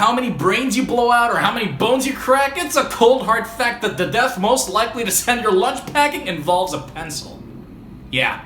how many brains you blow out or how many bones you crack, it's a cold hard fact that the death most likely to send your lunch packing involves a pencil. Yeah.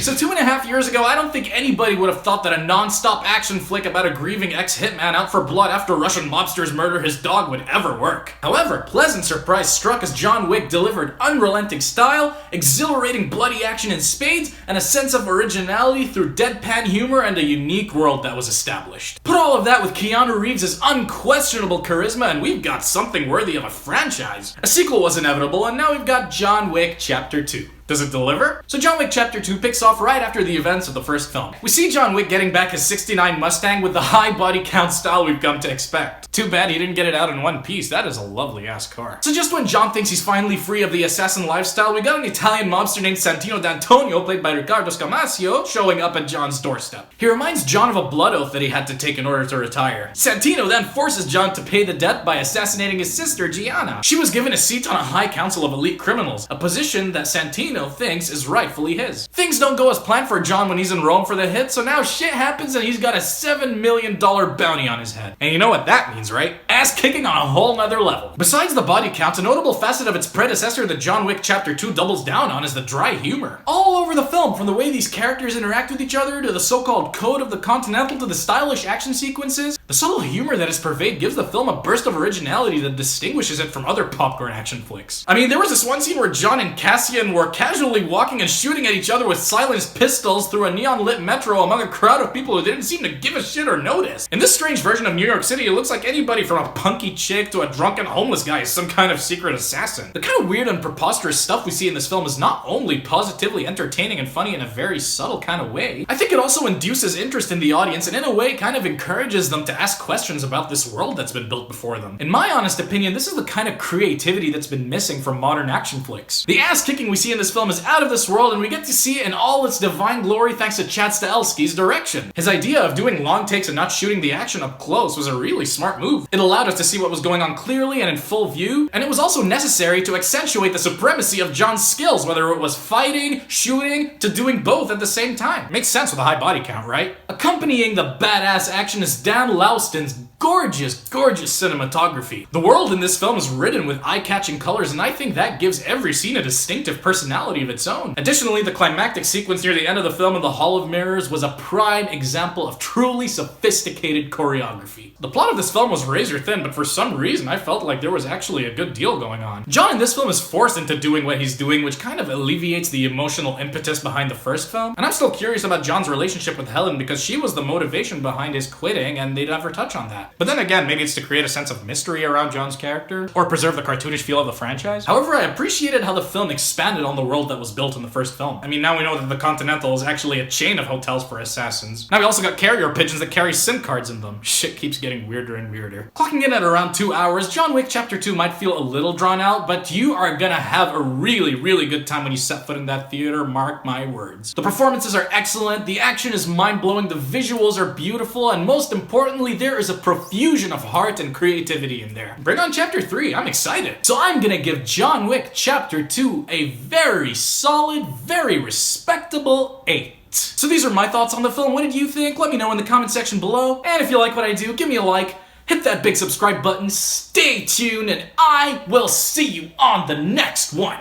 So 2.5 years ago, I don't think anybody would have thought that a non-stop action flick about a grieving ex-hitman out for blood after Russian mobsters murder his dog would ever work. However, pleasant surprise struck as John Wick delivered unrelenting style, exhilarating bloody action in spades, and a sense of originality through deadpan humor and a unique world that was established. Put all of that with Keanu Reeves' unquestionable charisma and we've got something worthy of a franchise. A sequel was inevitable and now we've got John Wick Chapter 2. Does it deliver? So John Wick Chapter 2 picks off right after the events of the first film. We see John Wick getting back his '69 Mustang with the high body count style we've come to expect. Too bad he didn't get it out in one piece, that is a lovely ass car. So just when John thinks he's finally free of the assassin lifestyle, we got an Italian mobster named Santino D'Antonio, played by Riccardo Scamascio, showing up at John's doorstep. He reminds John of a blood oath that he had to take in order to retire. Santino then forces John to pay the debt by assassinating his sister Gianna. She was given a seat on a high council of elite criminals, a position that Santino thinks is rightfully his. Things don't go as planned for John when he's in Rome for the hit, so now shit happens and he's got a $7 million bounty on his head. And you know what that means, right? Ass kicking on a whole nother level. Besides the body count, a notable facet of its predecessor that John Wick Chapter 2 doubles down on is the dry humor. All over the film, from the way these characters interact with each other, to the so-called code of the Continental, to the stylish action sequences, the subtle humor that is pervaded gives the film a burst of originality that distinguishes it from other popcorn action flicks. I mean, there was this one scene where John and Cassian were casually walking and shooting at each other with silenced pistols through a neon-lit metro among a crowd of people who didn't seem to give a shit or notice. In this strange version of New York City, it looks like anybody from a punky chick to a drunken homeless guy is some kind of secret assassin. The kind of weird and preposterous stuff we see in this film is not only positively entertaining and funny in a very subtle kind of way, I think it also induces interest in the audience and in a way kind of encourages them to ask questions about this world that's been built before them. In my honest opinion, this is the kind of creativity that's been missing from modern action flicks. The ass kicking we see in this film is out of this world and we get to see it in all its divine glory thanks to Chad Stahelski's direction. His idea of doing long takes and not shooting the action up close was a really smart move. It allowed us to see what was going on clearly and in full view, and it was also necessary to accentuate the supremacy of John's skills, whether it was fighting, shooting, to doing both at the same time. Makes sense with a high body count, right? Accompanying the badass action is Dan Lauston's gorgeous cinematography. The world in this film is ridden with eye-catching colors, and I think that gives every scene a distinctive personality of its own. Additionally, the climactic sequence near the end of the film in the Hall of Mirrors was a prime example of truly sophisticated choreography. The plot of this film was razor thin, but for some reason I felt like there was actually a good deal going on. John in this film is forced into doing what he's doing, which kind of alleviates the emotional impetus behind the first film. And I'm still curious about John's relationship with Helen because she was the motivation behind his quitting, and they never touch on that. But then again, maybe it's to create a sense of mystery around John's character, or preserve the cartoonish feel of the franchise. However, I appreciated how the film expanded on the world that was built in the first film. I mean, now we know that the Continental is actually a chain of hotels for assassins. Now we also got carrier pigeons that carry SIM cards in them. Shit keeps getting weirder and weirder. Clocking in at around 2 hours, John Wick Chapter 2 might feel a little drawn out, but you are gonna have a really good time when you set foot in that theater, mark my words. The performances are excellent, the action is mind-blowing, the visuals are beautiful, and most importantly, there is a profusion of heart and creativity in there. Bring on Chapter 3, I'm excited. So I'm gonna give John Wick Chapter 2 a very solid, very respectable 8. So these are my thoughts on the film. What did you think? Let me know in the comment section below. And if you like what I do, give me a like, hit that big subscribe button, stay tuned, and I will see you on the next one.